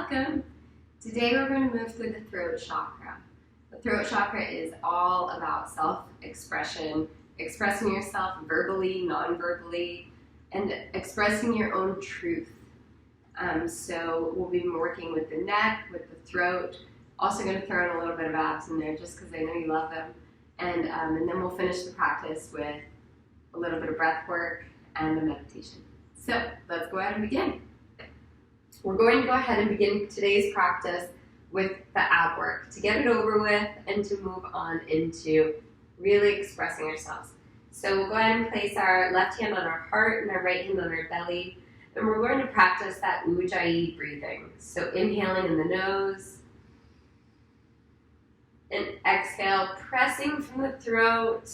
welcome. Today we're going to move through the throat chakra. The throat chakra is all about self-expression, expressing yourself verbally, non-verbally, and expressing your own truth. So we'll be working with the neck, with the throat. Also going to throw in a little bit of abs in there just because I know you love them. And then we'll finish the practice with a little bit of breath work and a meditation. So let's go ahead and begin. We're going to go ahead and begin today's practice with the ab work to get it over with and to move on into really expressing ourselves. So we'll go ahead and place our left hand on our heart and our right hand on our belly. And we're going to practice that Ujjayi breathing. So inhaling in the nose and exhale, pressing from the throat,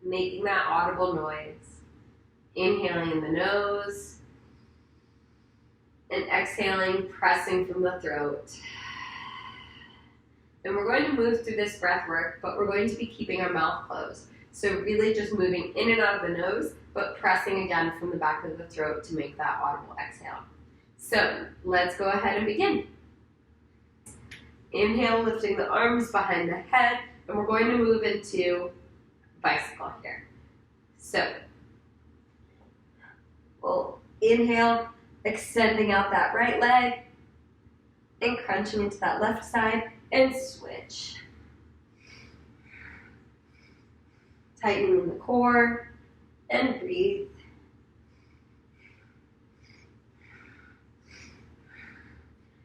making that audible noise. Inhaling in the nose and exhaling, pressing from the throat. And we're going to move through this breath work, but we're going to be keeping our mouth closed. So really just moving in and out of the nose, but pressing again from the back of the throat to make that audible exhale. So let's go ahead and begin. Inhale, lifting the arms behind the head, and we're going to move into bicycle here. So we'll inhale, extending out that right leg and crunching into that left side and switch. Tightening in the core and breathe.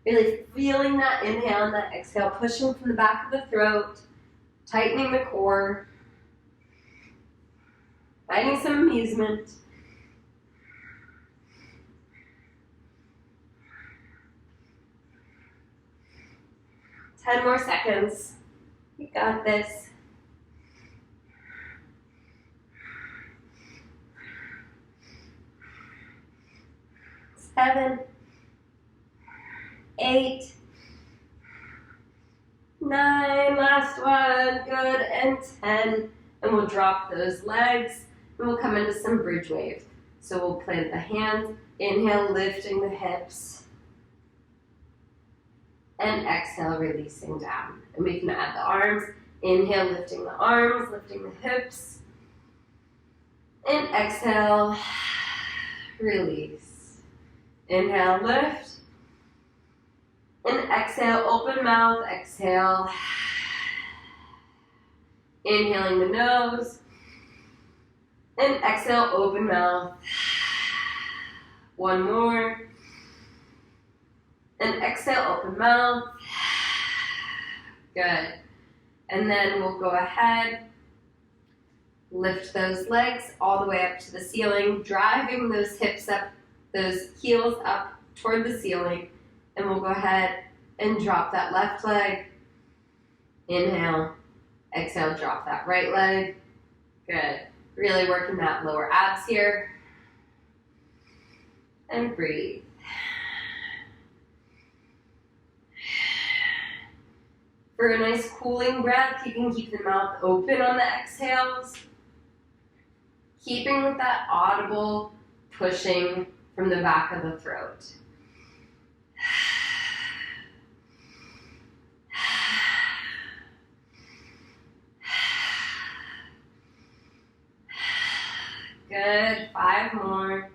Really feeling that inhale and that exhale, pushing from the back of the throat, tightening the core, finding some amusement. 10 more seconds. You got this. 7, 8, 9, last one, good, and 10. And we'll drop those legs and we'll come into some bridge wave. So we'll plant the hands, inhale, lifting the hips. And exhale, releasing down. And we can add the arms. Inhale, lifting the arms, lifting the hips. And exhale, release. Inhale, lift. And exhale, open mouth, exhale. Inhaling the nose. And exhale, open mouth. One more. And exhale, open mouth. Good. And then we'll go ahead, lift those legs all the way up to the ceiling, driving those hips up, those heels up toward the ceiling. And we'll go ahead and drop that left leg. Inhale, exhale, drop that right leg. Good. Really working that lower abs here. And breathe. For a nice cooling breath, you can keep the mouth open on the exhales. Keeping with that audible pushing from the back of the throat. Good, 5 more.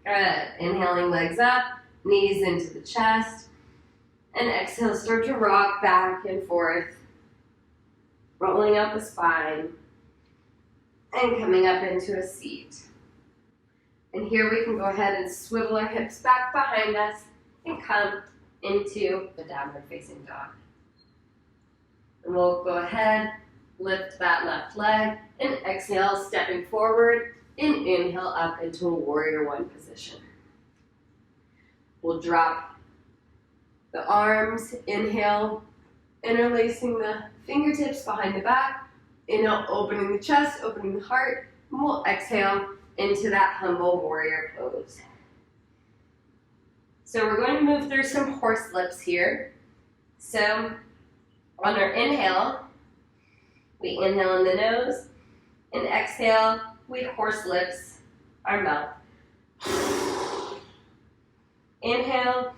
Good. Inhaling, legs up, knees into the chest, and exhale, start to rock back and forth, rolling out the spine, and coming up into a seat. And here we can go ahead and swivel our hips back behind us and come into the downward facing dog. And we'll go ahead, lift that left leg, and exhale, stepping forward, and inhale up into a warrior one position. We'll drop the arms, inhale, interlacing the fingertips behind the back, inhale, opening the chest, opening the heart, and we'll exhale into that humble warrior pose. So we're going to move through some horse lips here. So on our inhale, We inhale in the nose, and exhale, we horse lips our mouth. Inhale,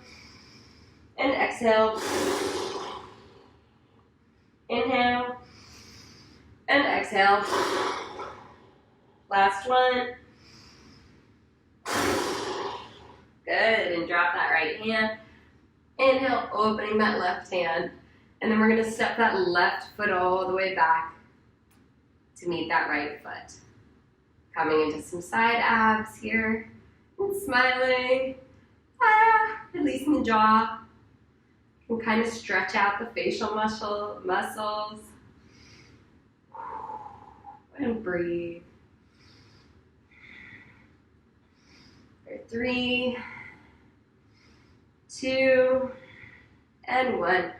and exhale. Inhale, and exhale. Last one. Good, and drop that right hand. Inhale, opening that left hand. And then we're gonna step that left foot all the way back to meet that right foot. Coming into some side abs here, and smiling. Releasing the jaw. You can kind of stretch out the facial muscles. And breathe. For 3, 2, and 1.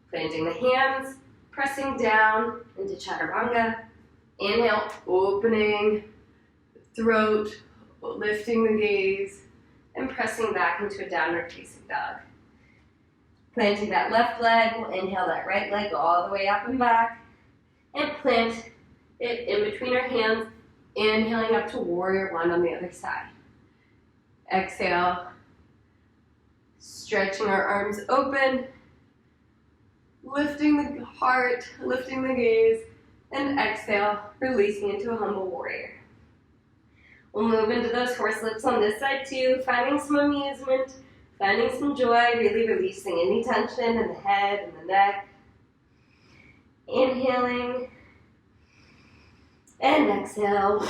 Planting the hands, pressing down into chaturanga. Inhale, opening the throat, lifting the gaze, and pressing back into a downward facing dog. Planting that left leg, we'll inhale that right leg all the way up and back, and plant it in between our hands, inhaling up to warrior one on the other side. Exhale, stretching our arms open, lifting the heart, lifting the gaze, and exhale, releasing into a humble warrior. We'll move into those horse lips on this side too, finding some amusement, finding some joy, really releasing any tension in the head and the neck. Inhaling, and exhale.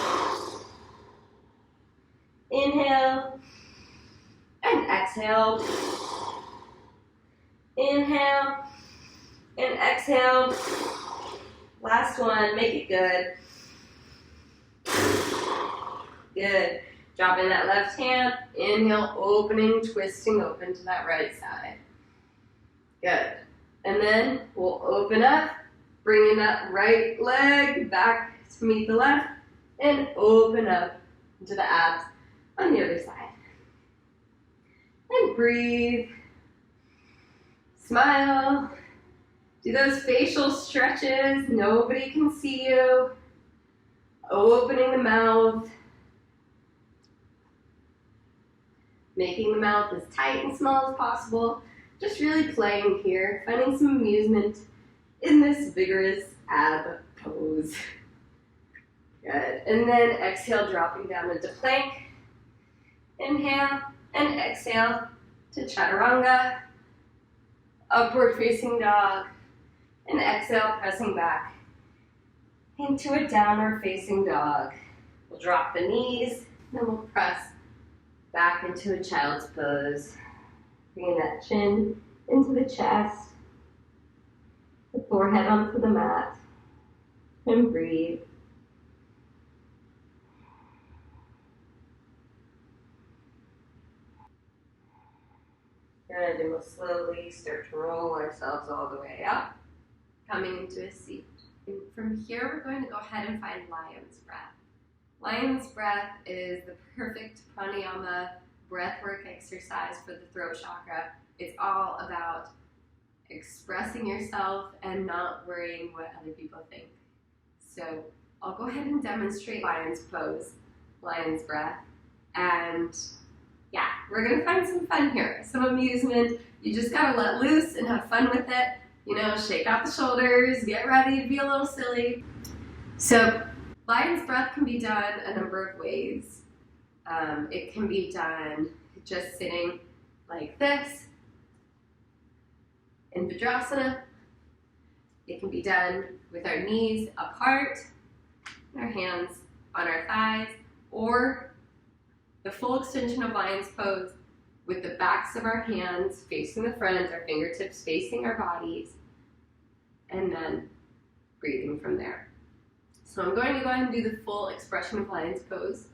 Inhale, and exhale. Inhale, and exhale. Last one, make it good. Good. Drop in that left hand. Inhale, opening, twisting open to that right side. Good. And then we'll open up, bringing that right leg back to meet the left, and open up into the abs on the other side. And breathe. Smile. Do those facial stretches. Nobody can see you. Opening the mouth. Making the mouth as tight and small as possible. Just really playing here. Finding some amusement in this vigorous ab pose. Good. And then exhale, dropping down into plank. Inhale and exhale to chaturanga. Upward facing dog. And exhale, pressing back into a downward facing dog. We'll drop the knees, then we'll press back into a child's pose. Bringing that chin into the chest, the forehead onto the mat, and breathe. Good, and we'll slowly start to roll ourselves all the way up, coming into a seat. And from here, we're going to go ahead and find lion's breath. Lion's breath is the perfect pranayama breathwork exercise for the throat chakra. It's all about expressing yourself and not worrying what other people think. So I'll go ahead and demonstrate lion's pose, lion's breath, and yeah, we're gonna find some fun here, some amusement. You just gotta let loose and have fun with it. You know, shake out the shoulders, get ready to be a little silly. So lion's breath can be done a number of ways. It can be done just sitting like this in Vajrasana. It can be done with our knees apart, our hands on our thighs, or the full extension of lion's pose with the backs of our hands facing the front, our fingertips facing our bodies, and then breathing from there. So I'm going to go ahead and do the full expression of lion's pose.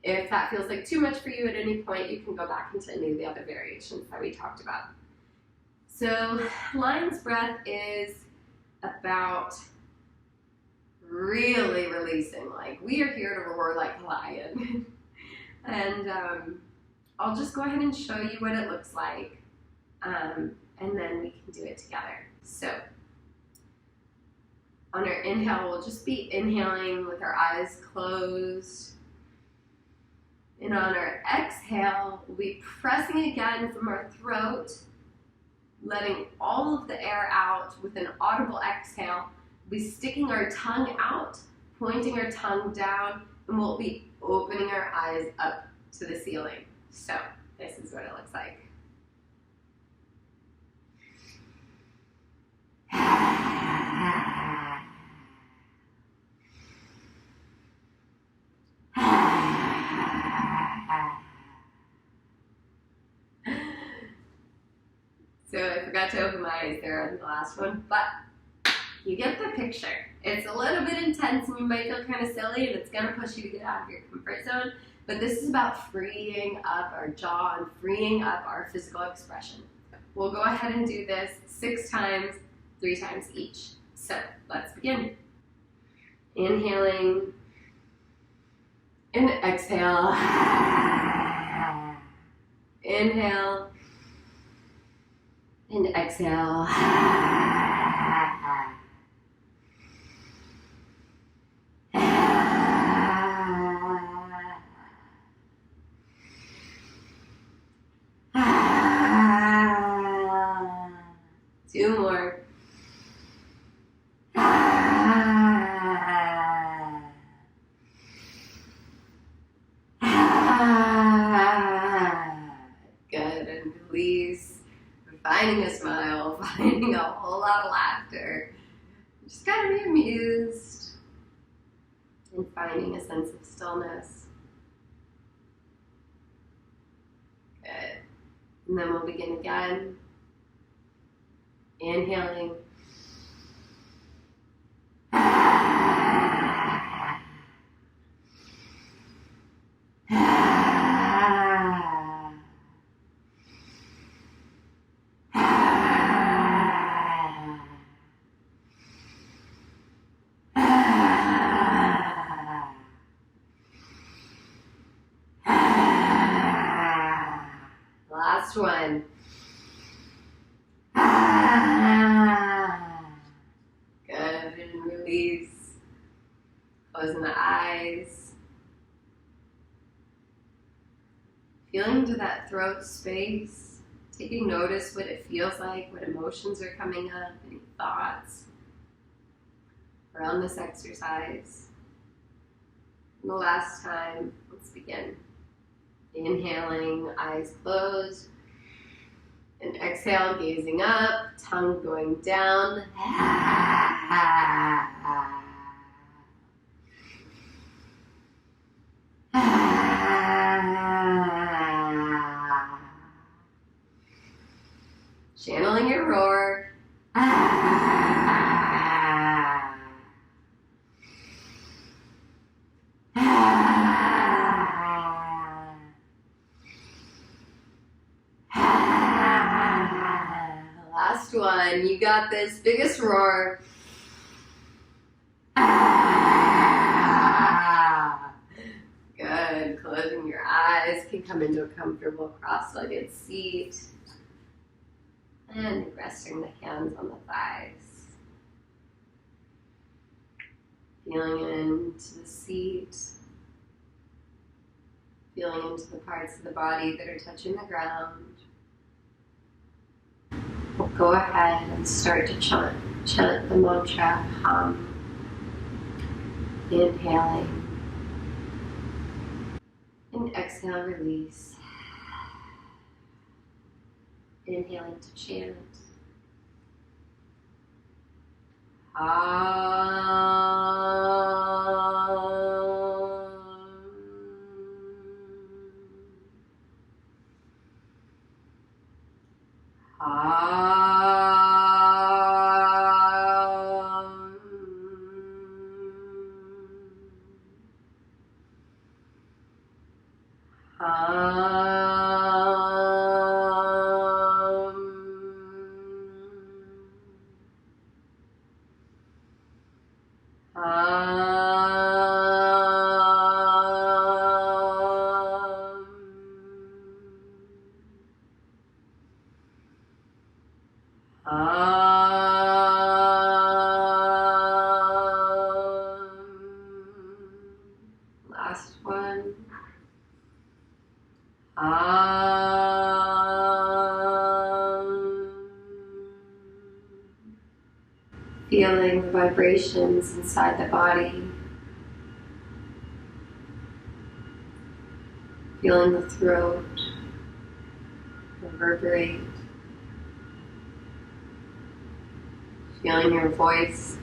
If that feels like too much for you at any point, you can go back into any of the other variations that we talked about. So lion's breath is about really releasing, like we are here to roar like a lion. And I'll just go ahead and show you what it looks like, and then we can do it together. So On our inhale, we'll just be inhaling with our eyes closed. And on our exhale, we'll be pressing again from our throat, letting all of the air out with an audible exhale. We'll be sticking our tongue out, pointing our tongue down, and we'll be opening our eyes up to the ceiling. So this is what it looks like. So I forgot to open my eyes there on the last one, but you get the picture. It's a little bit intense and you might feel kind of silly and it's going to push you to get out of your comfort zone, but this is about freeing up our jaw and freeing up our physical expression. We'll go ahead and do this 6 times, 3 times each. So let's begin. Inhaling and exhale. Inhale and exhale. Two more. Good, and release. Finding a smile, finding a whole lot of laughter. Just gotta be amused and finding a sense of stillness. Good. And then we'll begin again. Inhaling. Last one. Good, and release. Closing the eyes. Feeling into that throat space. Taking notice what it feels like, what emotions are coming up, any thoughts around this exercise. And the last time, let's begin. Inhaling, eyes closed. And exhale, gazing up, tongue going down. Channeling your roar. Last one, you got this. Biggest roar. Good. Closing your eyes. Can come into a comfortable cross-legged seat. And resting the hands on the thighs. Feeling into the seat. Feeling into the parts of the body that are touching the ground. We'll go ahead and start to chant the mantra, hum. Inhaling. And exhale, release. Inhaling to chant. Feeling the vibrations inside the body. Feeling the throat reverberate. Feeling your voice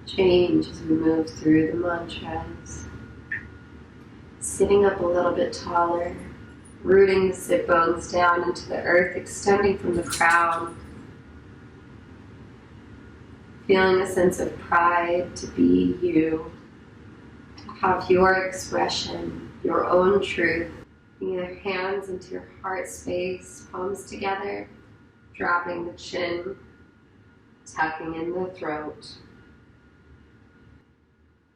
change as we move through the mantras. Sitting up a little bit taller, rooting the sit bones down into the earth, extending from the crown. Feeling a sense of pride to be you, to have your expression, your own truth. Bringing your hands into your heart space, palms together, dropping the chin, tucking in the throat.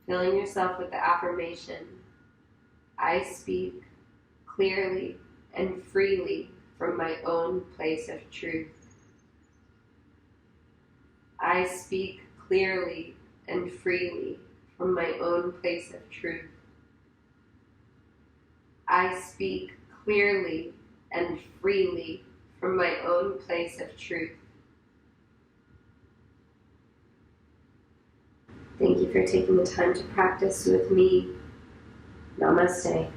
Filling yourself with the affirmation, I speak clearly and freely from my own place of truth. I speak clearly and freely from my own place of truth. I speak clearly and freely from my own place of truth. Thank you for taking the time to practice with me. Namaste.